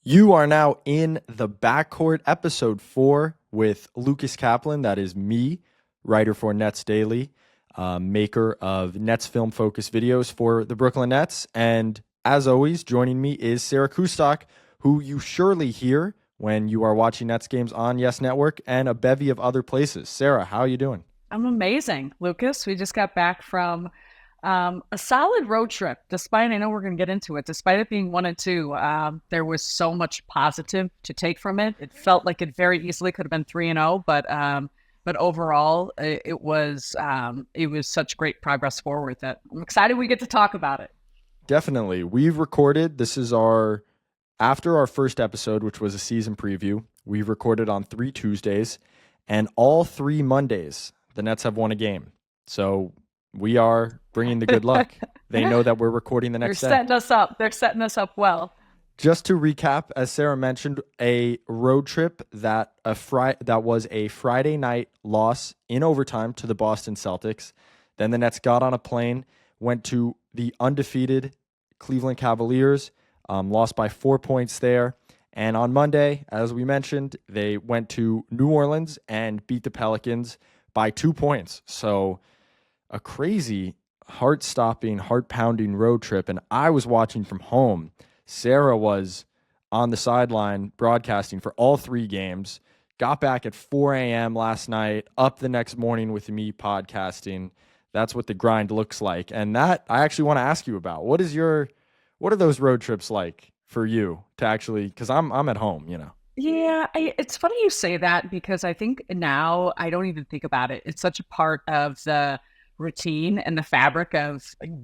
You are now in the Backcourt episode 4 with Lucas Kaplan. That is me, writer for NetsDaily, maker of Nets film focused videos for the Brooklyn Nets. And as always, joining me is Sarah Kustok, who you surely hear when you are watching Nets games on Yes Network and a bevy of other places. Sarah, how are you doing? I'm amazing, Lucas. We just got back from a solid road trip. Despite, I know we're going to get into it, despite it being 1-2, there was so much positive to take from it. It felt like it very easily could have been 3-0, but overall, it was such great progress forward that I'm excited we get to talk about it. Definitely. We've recorded, this is after our first episode, which was a season preview, we've recorded on 3 Tuesdays, and all 3 Mondays, the Nets have won a game. So we are bringing the good luck. They know that we're recording the next day. They're setting us up. They're setting us up well. Just to recap, as Sarah mentioned, a road trip that was a Friday night loss in overtime to the Boston Celtics. Then the Nets got on a plane, went to the undefeated Cleveland Cavaliers, lost by 4 points there. And on Monday, as we mentioned, they went to New Orleans and beat the Pelicans by 2 points. So a crazy, heart-stopping, heart-pounding road trip. And I was watching from home. Sarah was on the sideline broadcasting for all 3 games. Got back at 4 a.m. last night, up the next morning with me podcasting. That's what the grind looks like. And that I actually want to ask you about. What are those road trips like for you to actually, because I'm at home, you know? Yeah, it's funny you say that because I think now I don't even think about it. It's such a part of the routine and the fabric of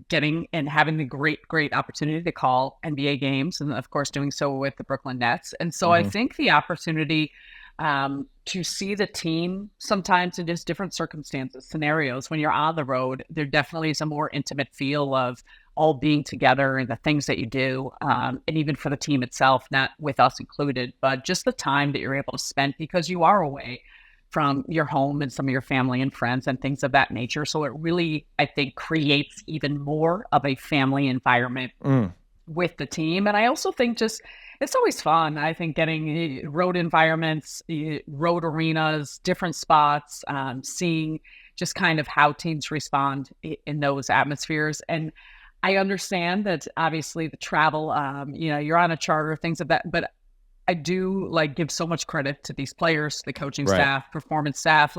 getting and having the great opportunity to call NBA games, and of course doing so with the Brooklyn Nets. And so I think the opportunity to see the team sometimes in just different circumstances, scenarios, when you're on the road, there definitely is a more intimate feel of all being together and the things that you do. And even for the team itself, not with us included, but just the time that you're able to spend because you are away from your home and some of your family and friends and things of that nature. So it really, I think, creates even more of a family environment with the team. And I also think just it's always fun. I think getting road environments, road arenas, different spots, seeing just kind of how teams respond in those atmospheres. And I understand that obviously the travel, you're on a charter, things of that, but I do give so much credit to these players, the coaching staff, performance staff.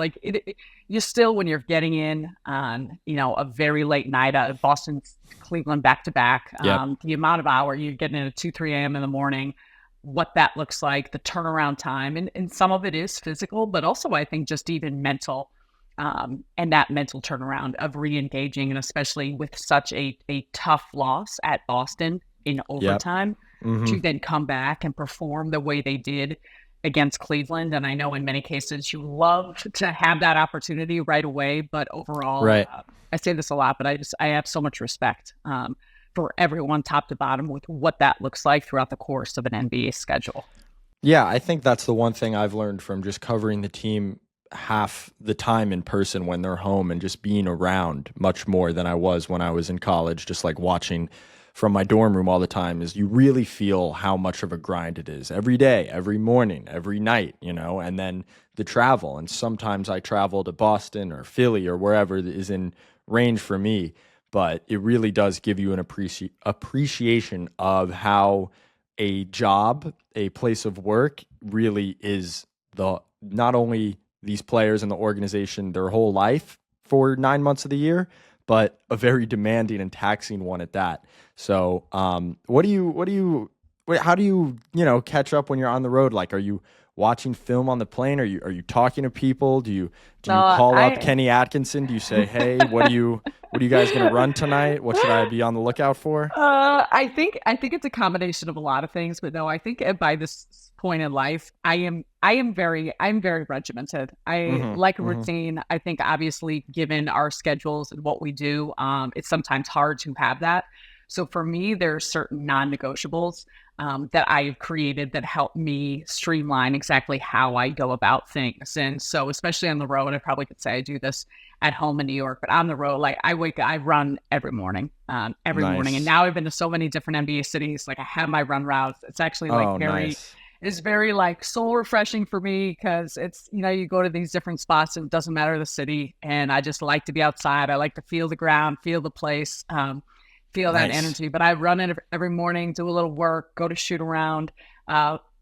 You still, when you're getting in on, a very late night at Boston, Cleveland back to back, the amount of hour you're getting in at 2-3 a.m. in the morning, what that looks like, the turnaround time. And some of it is physical, but also I think just even mental, and that mental turnaround of re-engaging, and especially with such a tough loss at Boston in overtime. To then come back and perform the way they did against Cleveland. And I know in many cases you love to have that opportunity right away, but overall, I say this a lot, but I have so much respect for everyone top to bottom with what that looks like throughout the course of an NBA schedule. Yeah, I think that's the one thing I've learned from just covering the team half the time in person when they're home and just being around much more than I was when I was in college, just watching from my dorm room all the time, is you really feel how much of a grind it is every day, every morning, every night, and then the travel. And sometimes I travel to Boston or Philly or wherever is in range for me, but it really does give you an appreciation of how a job, a place of work really is not only these players and the organization their whole life for 9 months of the year, but a very demanding and taxing one at that. So, how do you catch up when you're on the road? Are you watching film on the plane? Are you talking to people? Do you call up Kenny Atkinson? Do you say, hey, what are you guys going to run tonight? What should I be on the lookout for? I think it's a combination of a lot of things, but no, I think by this point in life, I'm very regimented. I like a routine. I think obviously given our schedules and what we do, it's sometimes hard to have that. So for me, there are certain non-negotiables that I've created that help me streamline exactly how I go about things. And so, especially on the road, I probably could say I do this at home in New York, but on the road, like I run every morning. And Nice. now I've been to so many different NBA cities. Like I have my run routes. It's actually like Oh, nice. it's very like soul refreshing for me because it's, you go to these different spots and it doesn't matter the city. And I just like to be outside. I like to feel the ground, feel the place, feel that Nice. energy. But I run it every morning, do a little work, go to shoot around.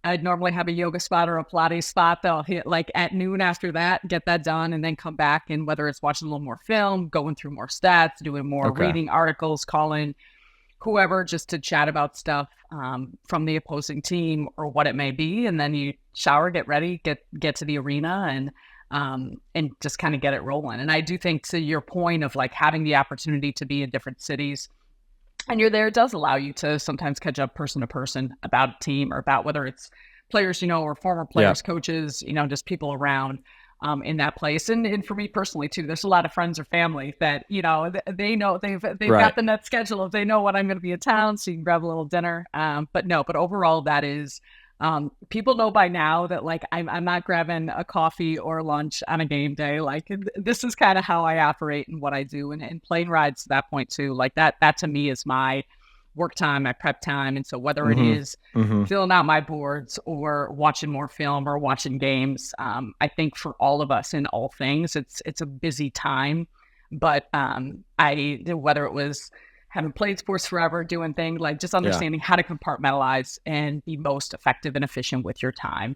I'd normally have a yoga spot or a Pilates spot that I'll hit like at noon after that, get that done, and then come back. And whether it's watching a little more film, going through more stats, doing more Okay. reading articles, calling whoever just to chat about stuff from the opposing team or what it may be. And then you shower, get ready, get to the arena and just kind of get it rolling. And I do think to your point of like having the opportunity to be in different cities and you're there, it does allow you to sometimes catch up person to person about a team or about whether it's players, or former players, coaches, just people around in that place. And for me personally too, there's a lot of friends or family that, they know they've Right. got the net schedule. If they know when I'm going to be in town, so you can grab a little dinner. But overall that is, people know by now that like I'm not grabbing a coffee or lunch on a game day. Like this is kind of how I operate and what I do. And plane rides to that point too, like that to me is my work time, my prep time. And so whether it Mm-hmm. is Mm-hmm. filling out my boards or watching more film or watching games, I think for all of us in all things, it's a busy time. But whether it was having played sports forever, doing things like just Yeah. understanding how to compartmentalize and be most effective and efficient with your time,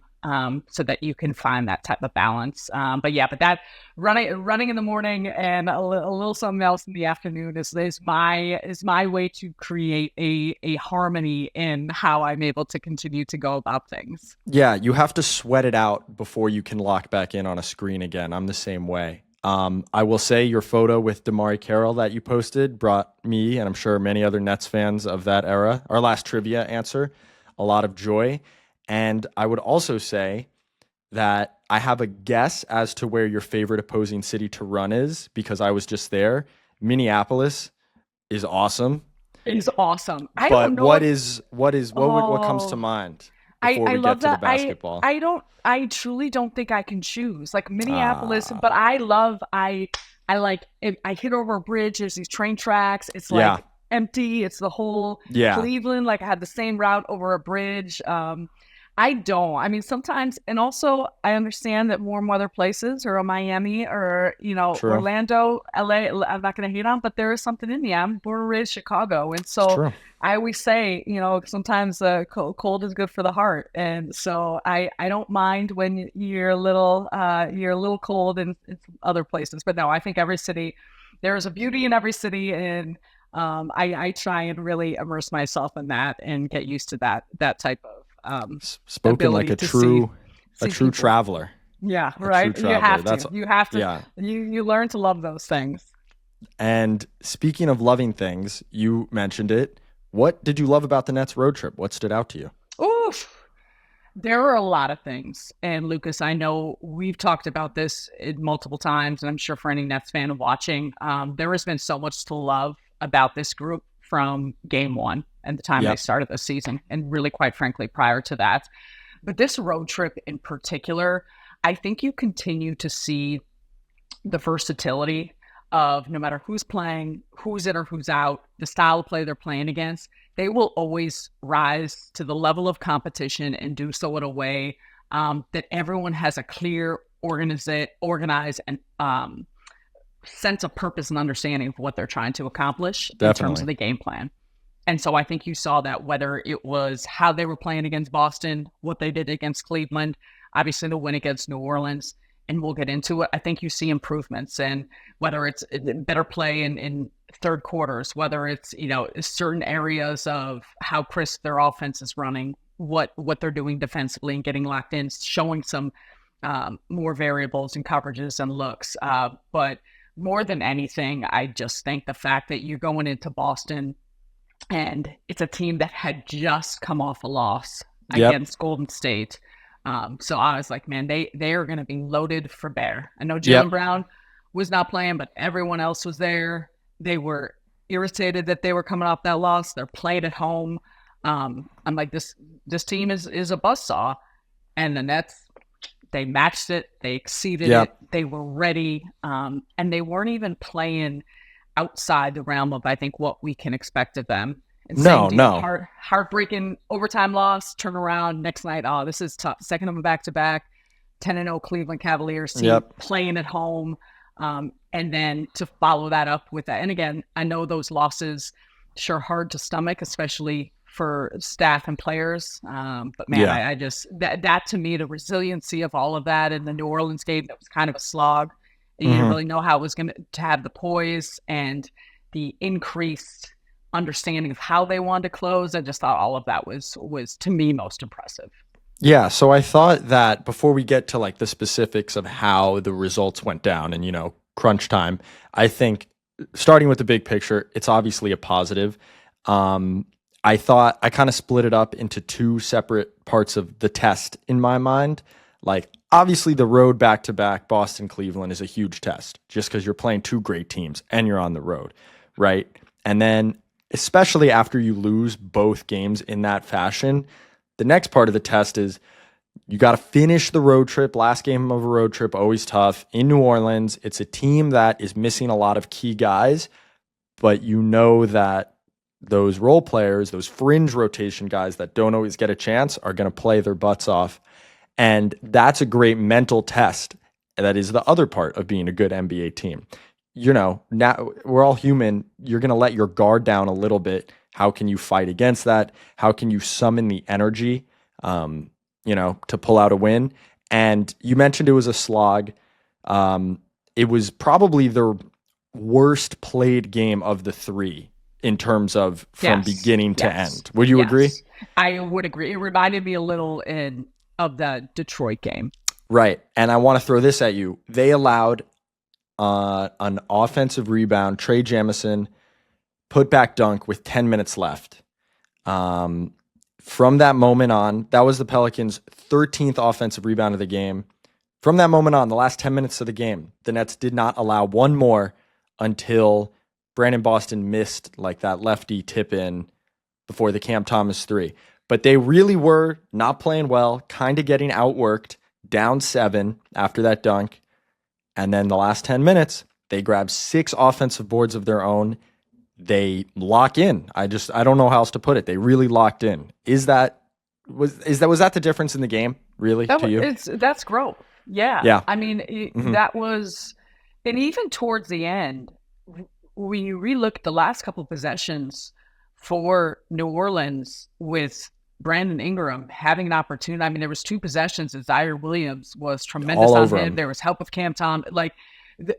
so that you can find that type of balance. But that running in the morning and a little something else in the afternoon is my way to create a harmony in how I'm able to continue to go about things. Yeah, you have to sweat it out before you can lock back in on a screen again. I'm the same way. I will say your photo with Damari Carroll that you posted brought me, and I'm sure many other Nets fans of that era, our last trivia answer, a lot of joy. And I would also say that I have a guess as to where your favorite opposing city to run is because I was just there. Minneapolis is awesome. It is awesome. I But don't know if what comes to oh mind before I we get love to the that. basketball? I truly don't think I can choose like Minneapolis, Ah, but I like I hit over a bridge. There's these train tracks. It's yeah, like empty. It's the whole yeah, Cleveland. Like I had the same route over a bridge. I don't. I mean, sometimes, and also I understand that warm weather places or Miami or, true. Orlando, LA, I'm not going to hate on, but there is something in me. I'm born and raised Chicago. And It's so true. I always say, sometimes cold is good for the heart. And so I don't mind when you're a little cold in other places. But no, I think there is a beauty in every city. And I try and really immerse myself in that and get used to that type of Spoken like ability a to see true people. traveler. Yeah, A true right. You traveler. have That's to. You have to. yeah. You learn to love those things. And speaking of loving things, you mentioned it. What did you love about the Nets road trip? What stood out to you? Oof. There are a lot of things. And Lucas, I know we've talked about this multiple times, and I'm sure for any Nets fan watching, there has been so much to love about this group from game one and the time they Yep. started the season, and really, quite frankly, prior to that. But this road trip in particular, I think you continue to see the versatility of no matter who's playing, who's in or who's out, the style of play they're playing against, they will always rise to the level of competition and do so in a way that everyone has a clear, organized, and sense of purpose and understanding of what they're trying to accomplish in terms of Definitely. the game plan. And so I think you saw that whether it was how they were playing against Boston, what they did against Cleveland, obviously the win against New Orleans, and we'll get into it. I think you see improvements, and whether it's better play in third quarters, whether it's certain areas of how crisp their offense is running, what they're doing defensively and getting locked in, showing some more variables and coverages and looks. But more than anything, I just think the fact that you're going into Boston and it's a team that had just come off a loss Yep. against Golden State. So I was like, man, they are going to be loaded for bear. I know Jalen Yep. Brown was not playing, but everyone else was there. They were irritated that they were coming off that loss. They're playing at home. I'm like, this team is a buzzsaw, and the Nets, they matched it, they exceeded it, they were ready, and they weren't even playing outside the realm of, I think, what we can expect of them. And heartbreaking overtime loss, turn around next night. Oh, this is tough. Second of them back-to-back, 10-0 Cleveland Cavaliers team playing at home. And then to follow that up with that. And again, I know those losses sure hard to stomach, especially for staff and players. But man, I just, that to me, the resiliency of all of that in the New Orleans game, that was kind of a slog. You didn't really know how it was going to have the poise and the increased understanding of how they wanted to close. I just thought all of that was to me most impressive. Yeah, so I thought that before we get to like the specifics of how the results went down and, you know, crunch time, I think starting with the big picture, it's obviously a positive. I thought I kind of split it up into two separate parts of the test in my mind. Like, obviously the road back-to-back Boston, Cleveland is a huge test just because you're playing two great teams and you're on the road, right? And then especially after you lose both games in that fashion, the next part of the test is you got to finish the road trip. Last game of a road trip, always tough. In New Orleans, it's a team that is missing a lot of key guys, but you know that those role players, those fringe rotation guys that don't always get a chance are going to play their butts off. And that's a great mental test. That is the other part of being a good NBA team. You know, now we're all human. You're going to let your guard down a little bit. How can you fight against that? How can you summon the energy, you know, to pull out a win? And you mentioned it was a slog. It was probably the worst played game of the three in terms of from beginning to end. Would you agree? I would agree. It reminded me a little of the Detroit game. Right. And I want to throw this at you. They allowed an offensive rebound, Trey Jamison, put back dunk with 10 minutes left. From that moment on, that was the Pelicans' 13th offensive rebound of the game. From that moment on, the last 10 minutes of the game, the Nets did not allow one more until Brandon Boston missed like that lefty tip in before the Cam Thomas three. But they really were not playing well, kind of getting outworked, down 7 after that dunk. And then the last 10 minutes, they grabbed 6 offensive boards of their own. They lock in. I don't know how else to put it. They really locked in. Was that the difference in the game, really, to you? That's growth. Yeah. I mean, that was, and even towards the end, when you relook at the last couple of possessions for New Orleans with Brandon Ingram having an opportunity. I mean, there was 2 possessions that Zaire Williams was tremendous on him. There was help with Cam Tom. Like,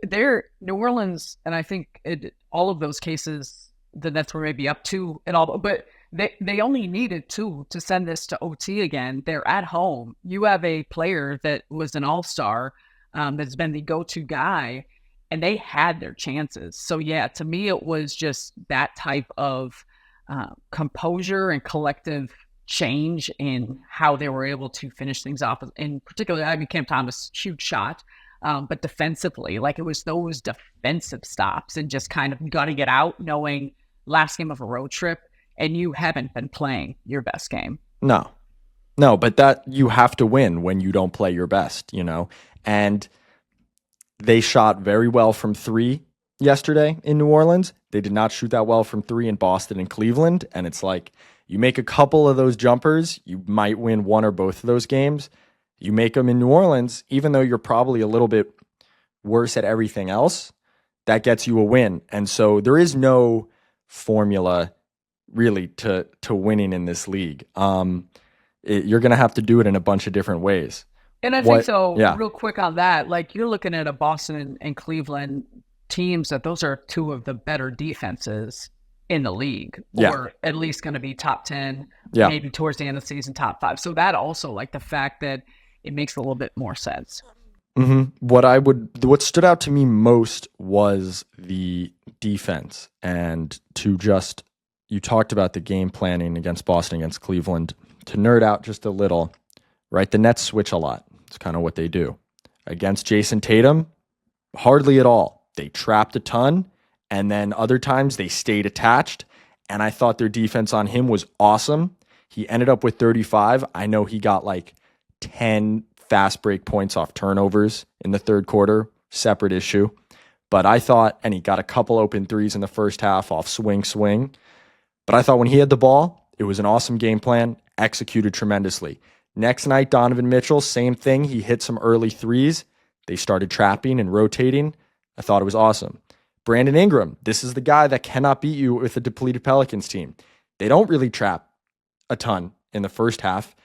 they're New Orleans, and I think all of those cases, the Nets were maybe up 2 and all, but they only needed 2 to send this to OT again. They're at home. You have a player that was an all-star, that's been the go-to guy, and they had their chances. So yeah, to me, it was just that type of composure and collective change in how they were able to finish things off. And particularly, I mean, Cam Thomas, huge shot, but defensively, like it was those defensive stops and just kind of got to get out knowing last game of a road trip and you haven't been playing your best game. No, but that you have to win when you don't play your best, you know, and they shot very well from 3 yesterday in New Orleans. They did not shoot that well from 3 in Boston and Cleveland. And it's like, you make a couple of those jumpers, you might win one or both of those games. You make them in New Orleans, even though you're probably a little bit worse at everything else, that gets you a win. And so there is no formula really to winning in this league. You're going to have to do it in a bunch of different ways. And I think real quick on that, like you're looking at a Boston and Cleveland teams that those are 2 of the better defenses in the league, or at least going to be top 10, maybe towards the end of the season, top 5. So that also, like the fact that it makes a little bit more sense. What stood out to me most was the defense, and you talked about the game planning against Boston, against Cleveland. To nerd out just a little, right? The Nets switch a lot. It's kind of what they do. Against Jason Tatum, hardly at all. They trapped a ton, And then other times they stayed attached. And I thought their defense on him was awesome. He ended up with 35. I know he got like 10 fast break points off turnovers in the third quarter, separate issue. But I thought, and he got a couple open threes in the first half off swing. But I thought when he had the ball, it was an awesome game plan, executed tremendously. Next night, Donovan Mitchell, same thing. He hit some early threes. They started trapping and rotating. I thought it was awesome. Brandon Ingram, this is the guy that cannot beat you with a depleted Pelicans team. They don't really trap a ton in the first half.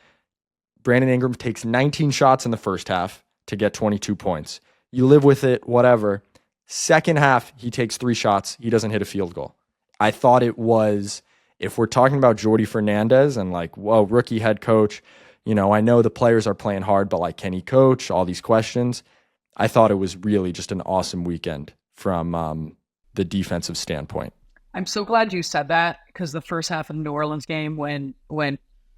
Brandon Ingram takes 19 shots in the first half to get 22 points. You live with it, whatever. Second half, he takes 3 shots. He doesn't hit a field goal. I thought it was, if we're talking about Jordi Fernandez and like, whoa, rookie head coach, I know the players are playing hard, but like, can he coach? All these questions. I thought it was really just an awesome weekend from the defensive standpoint. I'm so glad you said that, because the first half of the New Orleans game, when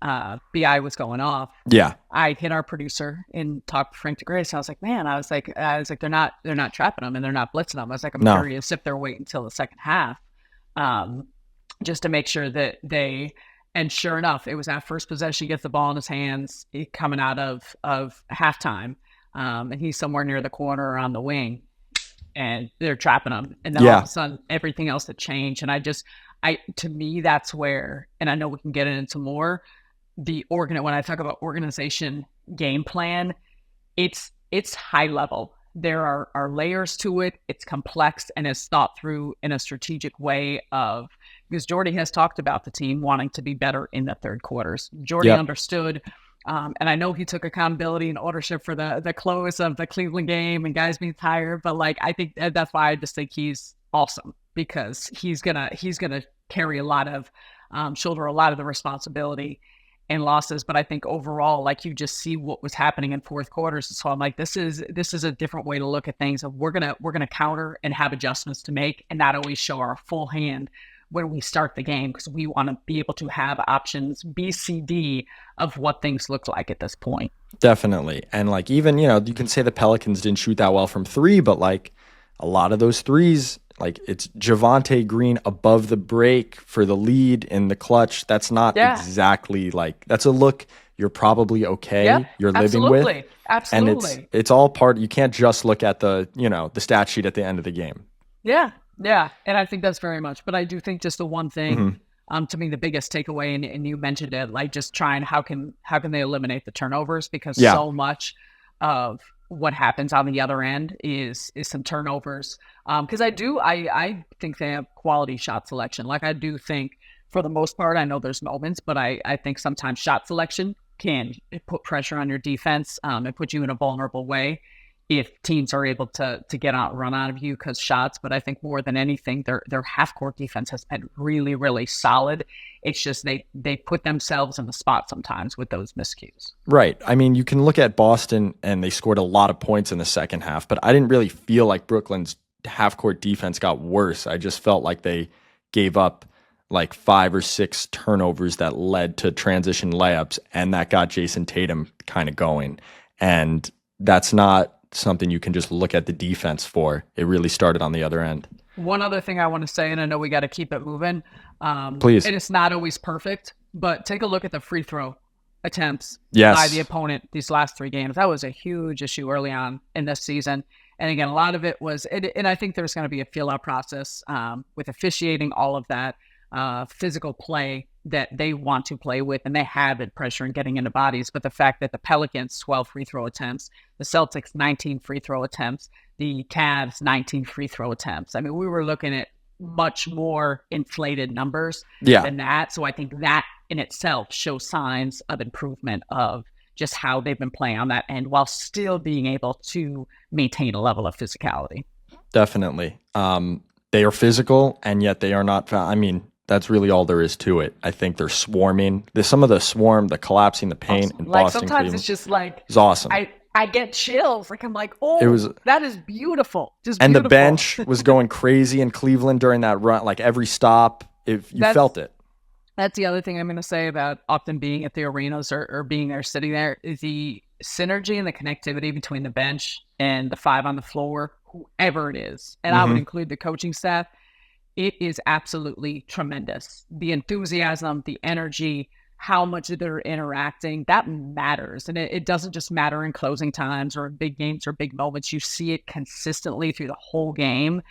BI was going off, yeah, I hit our producer and talked to Frank DeGrace. I was like, man, I was like, they're not trapping them and they're not blitzing them. I was like, I'm curious if they're waiting until the second half, just to make sure that they. And sure enough, it was that first possession. He gets the ball in his hands coming out of halftime, and he's somewhere near the corner or on the wing, and they're trapping him. And then all of a sudden, everything else had changed. And to me, that's where, and I know we can get into more, when I talk about organization game plan, it's high level. There are layers to it. It's complex and it's thought through in a strategic way because Jordy has talked about the team wanting to be better in the third quarters. Jordy understood, and I know he took accountability and ownership for the close of the Cleveland game and guys being tired. But like, I think that's why I just think he's awesome, because he's gonna carry a lot of shoulder a lot of the responsibility and losses. But I think overall, like, you just see what was happening in fourth quarters. So I'm like, this is a different way to look at things. Of we're gonna counter and have adjustments to make, and not always show our full hand when we start the game, because we want to be able to have options B, C, D of what things look like at this point. Definitely. And like, even, you can say the Pelicans didn't shoot that well from 3, but like a lot of those threes, like it's Javonte Green above the break for the lead in the clutch. That's not exactly like, that's a look you're probably okay. You're living with. Absolutely. And it's all part, you can't just look at the, the stat sheet at the end of the game. Yeah. Yeah. And I think that's very much, but I do think just the one thing, to me, the biggest takeaway, and you mentioned it, like just trying, how can they eliminate the turnovers? Because so much of what happens on the other end is some turnovers. Because I think they have quality shot selection. Like, I do think for the most part, I know there's moments, but I think sometimes shot selection can put pressure on your defense and put you in a vulnerable way if teams are able to get run out of you because shots. But I think more than anything, their half-court defense has been really, really solid. It's just they put themselves in the spot sometimes with those miscues. Right. I mean, you can look at Boston, and they scored a lot of points in the second half, but I didn't really feel like Brooklyn's half-court defense got worse. I just felt like they gave up like 5 or 6 turnovers that led to transition layups, and that got Jason Tatum kind of going. And that's not something you can just look at the defense for. It really started on the other end. One other thing I want to say, and I know we got to keep it moving. Please. And it's not always perfect, but take a look at the free throw attempts by the opponent these last 3 games. That was a huge issue early on in this season. And again, a lot of it was, and I think there's going to be a feel-out process with officiating, all of that physical play that they want to play with, and they have it pressure and getting into bodies. But the fact that the Pelicans 12 free throw attempts, the Celtics 19 free throw attempts, the Cavs 19 free throw attempts. I mean, we were looking at much more inflated numbers than that. So I think that in itself shows signs of improvement of just how they've been playing on that end while still being able to maintain a level of physicality. Definitely. They are physical, and yet they are not. I mean, that's really all there is to it. I think they're swarming. There's some of the swarm, the collapsing the paint in like Boston. Sometimes Cleveland. It's just like it's awesome. I get chills. Like, I'm like, that is beautiful. Just and beautiful. The bench was going crazy in Cleveland during that run. Like every stop, if you felt it. That's the other thing I'm going to say about often being at the arenas or being there, sitting there, is the synergy and the connectivity between the bench and the 5 on the floor, whoever it is. And I would include the coaching staff. it is absolutely tremendous. The enthusiasm, the energy, how much they're interacting, that matters. And it doesn't just matter in closing times or in big games or big moments. You see it consistently through the whole game.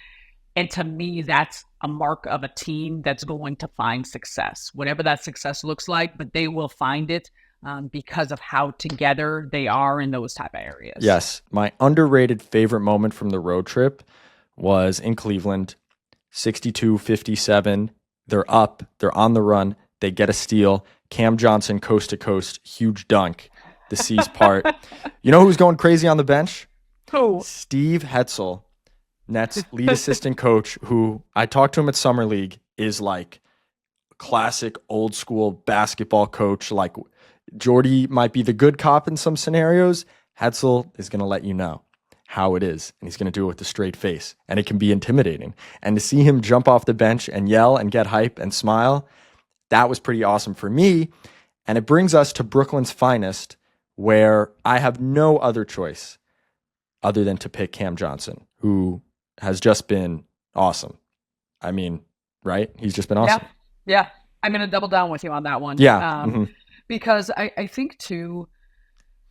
And to me, that's a mark of a team that's going to find success, whatever that success looks like, but they will find it because of how together they are in those type of areas. Yes. My underrated favorite moment from the road trip was in Cleveland, 62-57. They're up, they're on the run, they get a steal. Cam Johnson, coast to coast, huge dunk. The C's part. You know who's going crazy on the bench? Who? Steve Hetzel, Nets lead assistant coach, who I talked to him at Summer League, is like classic old school basketball coach. Like Jordy might be the good cop in some scenarios. Hetzel is going to let you know how it is, and he's going to do it with a straight face, and it can be intimidating. And to see him jump off the bench and yell and get hype and smile, that was pretty awesome for me. And it brings us to Brooklyn's finest, where I have no other choice other than to pick Cam Johnson, who has just been awesome. I mean, right? He's just been awesome. Yeah. I'm going to double down with you on that one. Yeah. Because I think, too,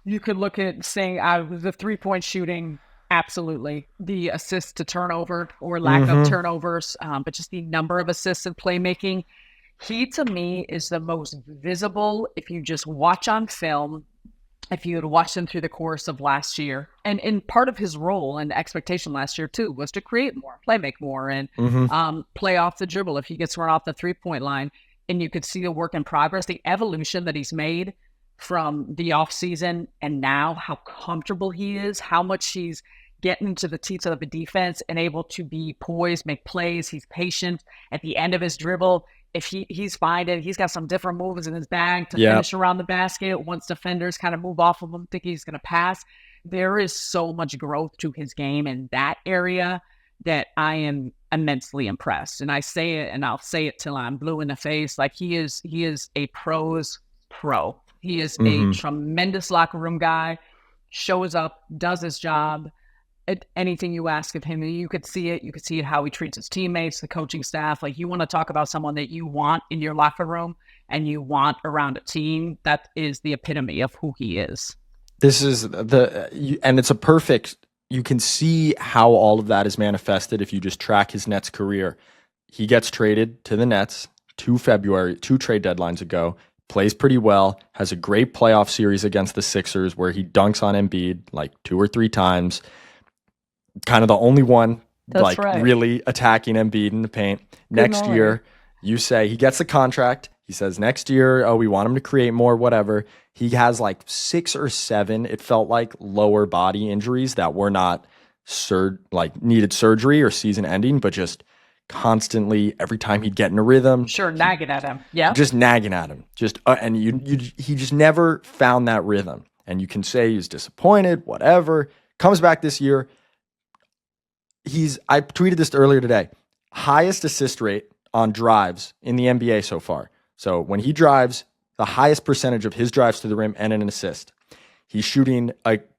you could look at saying the three-point shooting, absolutely. The assist to turnover or lack of turnovers, but just the number of assists and playmaking. He, to me, is the most visible if you just watch on film, if you had watched him through the course of last year. And part of his role and expectation last year, too, was to create more, play make more, and play off the dribble if he gets run off the three-point line. And you could see the work in progress, the evolution that he's made from the offseason and now, how comfortable he is, how much he's getting into the teeth of the defense and able to be poised, make plays. He's patient at the end of his dribble. If he's finding, he's got some different moves in his bag to finish around the basket. Once defenders kind of move off of him, think he's going to pass. There is so much growth to his game in that area that I am immensely impressed. And I say it, and I'll say it till I'm blue in the face. Like he is a pro's pro. He is a tremendous locker room guy, shows up, does his job. Anything you ask of him, you could see it. You could see it how he treats his teammates, the coaching staff. Like, you want to talk about someone that you want in your locker room and you want around a team. That is the epitome of who he is. This is and it's a perfect, you can see how all of that is manifested if you just track his Nets career. He gets traded to the Nets 2 trade deadlines ago, plays pretty well, has a great playoff series against the Sixers where he dunks on Embiid like 2 or 3 times. Kind of the only one really attacking Embiid in the paint. Next year, you say he gets a contract. He says next year, we want him to create more, whatever. He has like 6 or 7, it felt like, lower body injuries that were not needed surgery or season ending, but just constantly, every time he'd get in a rhythm. Sure, nagging at him. Yeah. Just nagging at him. And he just never found that rhythm. And you can say he's disappointed, whatever. Comes back this year. I tweeted this earlier today, highest assist rate on drives in the NBA so far. So when he drives, the highest percentage of his drives to the rim and an assist. He's shooting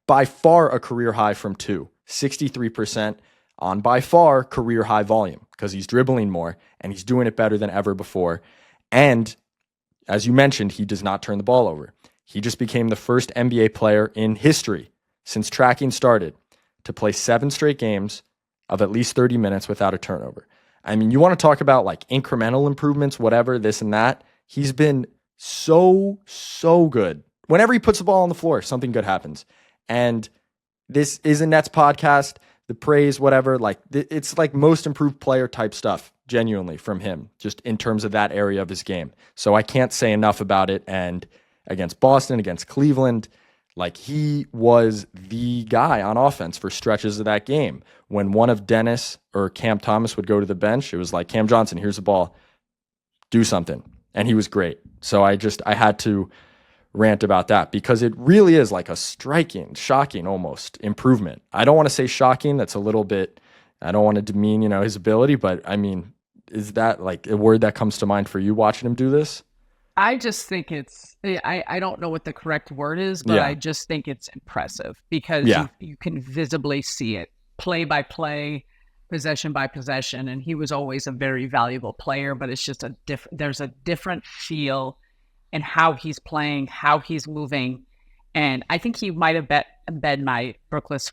by far a career high from 2, 63% on by far career high volume because he's dribbling more and he's doing it better than ever before. And as you mentioned, he does not turn the ball over. He just became the first NBA player in history since tracking started to play 7 straight games of at least 30 minutes without a turnover. I mean, you want to talk about like incremental improvements, whatever, this and that. He's been so good. Whenever he puts the ball on the floor, something good happens. And this is a Nets podcast, the praise, whatever, like it's like most improved player type stuff, genuinely, from him, just in terms of that area of his game. So I can't say enough about it. And against Boston, against Cleveland, like he was the guy on offense for stretches of that game. When one of Dennis or Cam Thomas would go to the bench, it was like, Cam Johnson, here's the ball, do something. And he was great. So I had to rant about that because it really is like a striking, shocking almost improvement. I don't want to say shocking. That's a little bit, I don't want to demean, his ability, but I mean, is that like a word that comes to mind for you watching him do this? I just think I don't know what the correct word is, but I just think it's impressive because you can visibly see it play by play. possession by possession, and he was always a very valuable player, but it's just there's a different feel in how he's playing, how he's moving. And I think he might have been my Brooklyn's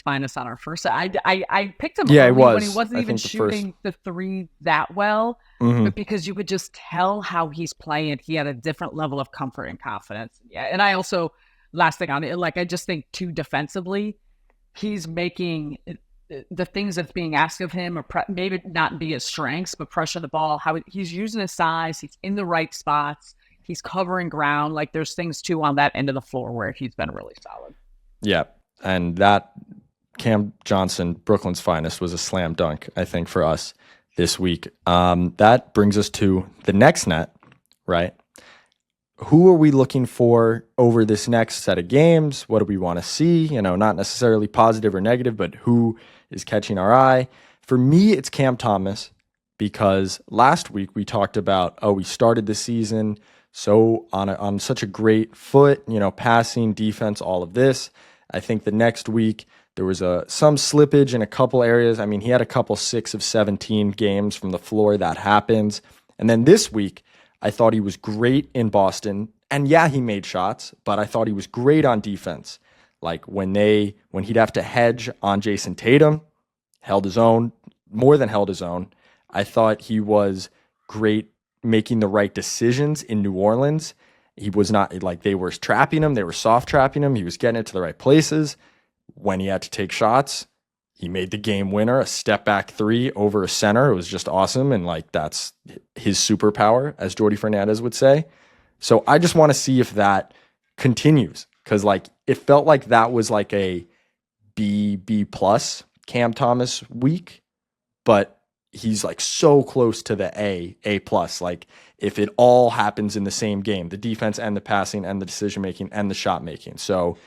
finest on our first. I picked him early when he wasn't even shooting the three that well, but because you could just tell how he's playing, he had a different level of comfort and confidence. Yeah, and I also, last thing on it, like I just think too defensively, he's making the things that's being asked of him, or maybe not be his strengths, but pressure the ball. How he's using his size, he's in the right spots. He's covering ground. Like there's things too on that end of the floor where he's been really solid. Yeah. And that Cam Johnson, Brooklyn's finest, was a slam dunk, I think, for us this week. That brings us to the next net, right? Who are we looking for over this next set of games? What do we want to see? Not necessarily positive or negative, but who is catching our eye? For me, it's Cam Thomas, because last week we talked about, we started the season so on such a great foot, passing, defense, all of this. I think the next week there was some slippage in a couple areas. I mean, he had a couple 6 of 17 games from the floor. That happens. And then this week, I thought he was great in Boston. And yeah, he made shots, but I thought he was great on defense. Like when he'd have to hedge on Jason Tatum, held his own, more than held his own. I thought he was great making the right decisions in New Orleans. He was not like they were trapping him. They were soft trapping him. He was getting it to the right places. When he had to take shots, he made the game winner, a step back 3 over a center. It was just awesome. And like, that's his superpower, as Jordy Fernandez would say. So I just want to see if that continues. Cause like, it felt like that was like a B plus Cam Thomas week, but he's like so close to the A plus. Like if it all happens in the same game, the defense and the passing and the decision making and the shot making. So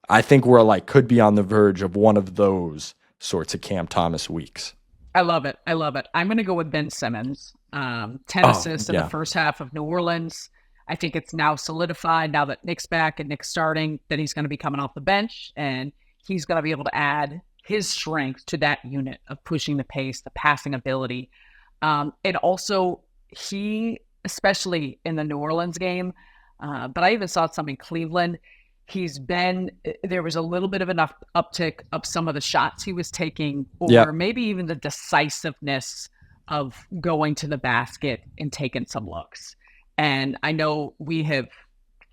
I think we're like, could be on the verge of one of those sorts of Cam Thomas weeks. I love it. I'm going to go with Ben Simmons. 10 assists in the first half of New Orleans. I think it's now solidified now that Nick's back and Nick's starting, that he's going to be coming off the bench and he's going to be able to add his strength to that unit of pushing the pace, the passing ability. And also he, especially in the New Orleans game, but I even saw some in Cleveland, there was a little bit of an uptick of some of the shots he was taking, or maybe even the decisiveness of going to the basket and taking some looks. And I know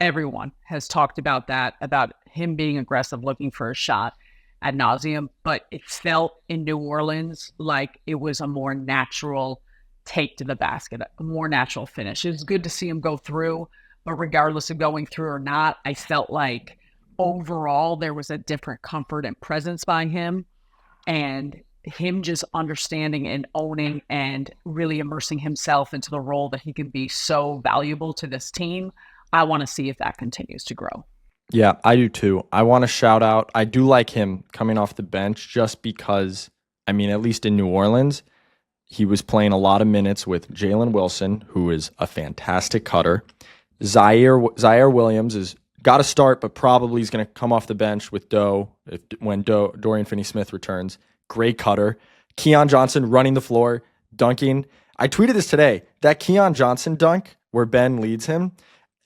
everyone has talked about that, about him being aggressive, looking for a shot ad nauseum, but it felt in New Orleans like it was a more natural take to the basket, a more natural finish. It was good to see him go through, but regardless of going through or not, I felt like overall there was a different comfort and presence by him, and him just understanding and owning and really immersing himself into the role that he can be so valuable to this team. I want to see if that continues to grow. Yeah, I do too. I want to shout out, I do like him coming off the bench just because, I mean, at least in New Orleans, he was playing a lot of minutes with Jalen Wilson, who is a fantastic cutter. Zaire Williams is got to start, but probably is going to come off the bench with when Dorian Finney-Smith returns. Great cutter. Keon Johnson running the floor, dunking. I tweeted this today. That Keon Johnson dunk where Ben leads him,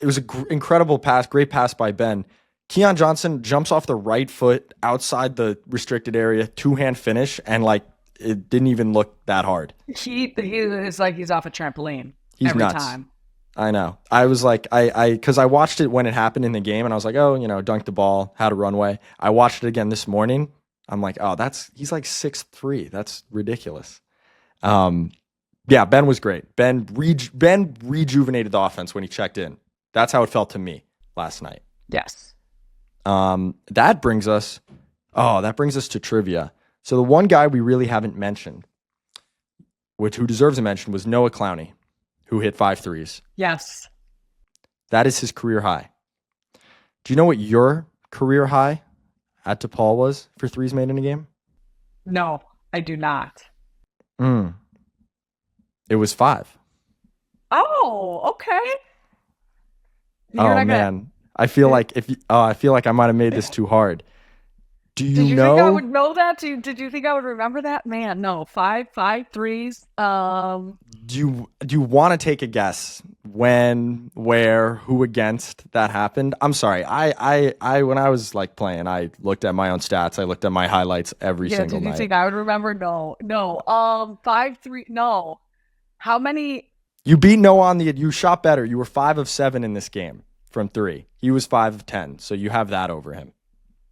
it was an incredible pass, great pass by Ben. Keon Johnson jumps off the right foot outside the restricted area, 2-hand finish, and like it didn't even look that hard. It's like he's off a trampoline. He's every nuts. time. I know. I was like, because I watched it when it happened in the game, and I was like, dunked the ball, had a runway. I watched it again this morning. I'm like, he's like 6'3". That's ridiculous. Yeah, Ben was great. Ben rejuvenated the offense when he checked in. That's how it felt to me last night. Yes. That brings us to trivia. So the one guy we really haven't mentioned, who deserves a mention, was Noah Clowney, who hit 5 threes. Yes. That is his career high. Do you know what your career high at DePaul was for threes made in a game? No, I do not. It was 5. Oh, okay. Man. I feel like I might have made this too hard. Do you Did you think I know? would know that? Did you think I would remember that? Man, no. Five threes. Do you want to take a guess when, where, who against that happened? I'm sorry. I when I was like playing, I looked at my own stats. I looked at my highlights every Yeah, single did you night. think I would remember? No, no. 5-3. No. How many? You beat Noah on the. You shot better. You were 5 of 7 in this game from 3. He was 5 of 10, so you have that over him.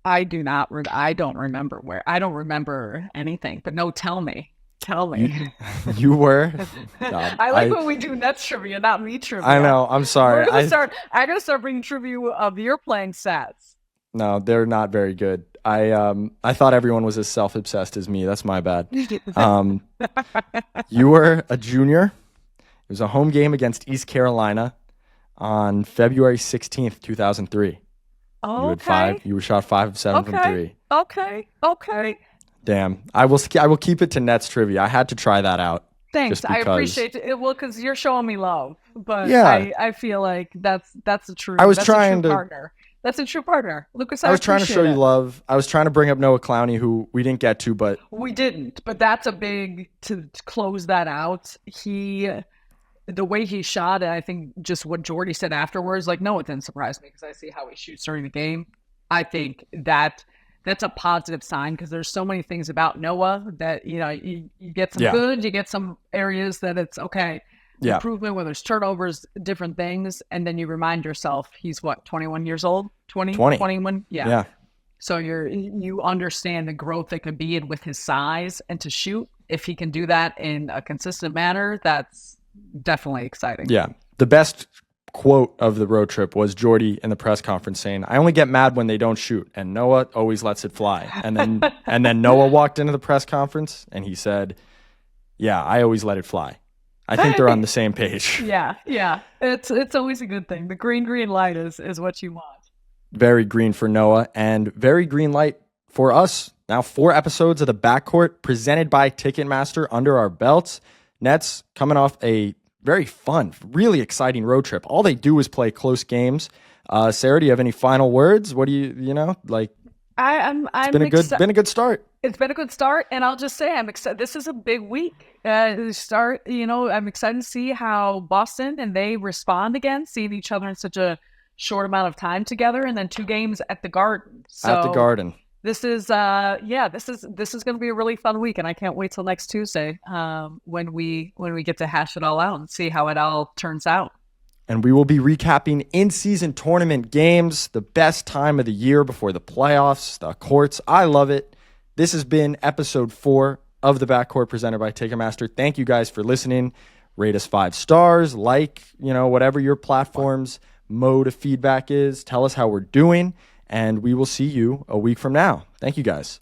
I do not. I don't remember where. I don't remember anything. But no, tell me. Tell me. You were. God, I like when we do Nets trivia, not me trivia. I know. I'm sorry. I'm gonna start bringing trivia of your playing sets. No, they're not very good. I thought everyone was as self-obsessed as me. That's my bad. You were a junior. It was a home game against East Carolina on February 16th, 2003. Oh, you had 5. You were shot 5 of 7 from 3. Okay. Damn. I will keep it to Nets trivia. I had to try that out. Thanks. I appreciate it. Well, because you're showing me love, but yeah. I feel like that's a true. I was that's trying a true to. Partner. That's a true partner, Lucas. I was trying to show you love. I was trying to bring up Noah Clowney, who we didn't get to, but we didn't. But that's a big to close that out. The way he shot, and I think just what Jordy said afterwards, like, no, it didn't surprise me because I see how he shoots during the game. I think that's a positive sign because there's so many things about Noah that, you get some good, you get some areas that it's okay. Improvement, whether it's turnovers, different things. And then you remind yourself, he's what, 21 years old? 21? Yeah. So you understand the growth that could be in with his size and to shoot. If he can do that in a consistent manner, that's definitely exciting. Yeah. The best quote of the road trip was Jordy in the press conference saying, "I only get mad when they don't shoot, and Noah always lets it fly." And then Noah walked into the press conference and he said, "Yeah, I always let it fly." I think they're on the same page. Yeah. It's always a good thing. The green light is what you want. Very green for Noah and very green light for us. Now 4 episodes of the Backcourt presented by Ticketmaster under our belts. Nets coming off a very fun, really exciting road trip. All they do is play close games. Sarah, do you have any final words? What do you like? It's been a good start. It's been a good start, and I'll just say I'm excited. This is a big week. I'm excited to see how Boston and they respond again, seeing each other in such a short amount of time together, and then 2 games at the Garden. At the Garden. This is this is going to be a really fun week, and I can't wait till next Tuesday when we get to hash it all out and see how it all turns out. And we will be recapping in-season tournament games, the best time of the year before the playoffs, the courts. I love it. This has been episode 4 of the Backcourt presented by Ticketmaster. Thank you guys for listening. Rate us 5 stars, whatever your platform's mode of feedback is. Tell us how we're doing, and we will see you a week from now. Thank you guys.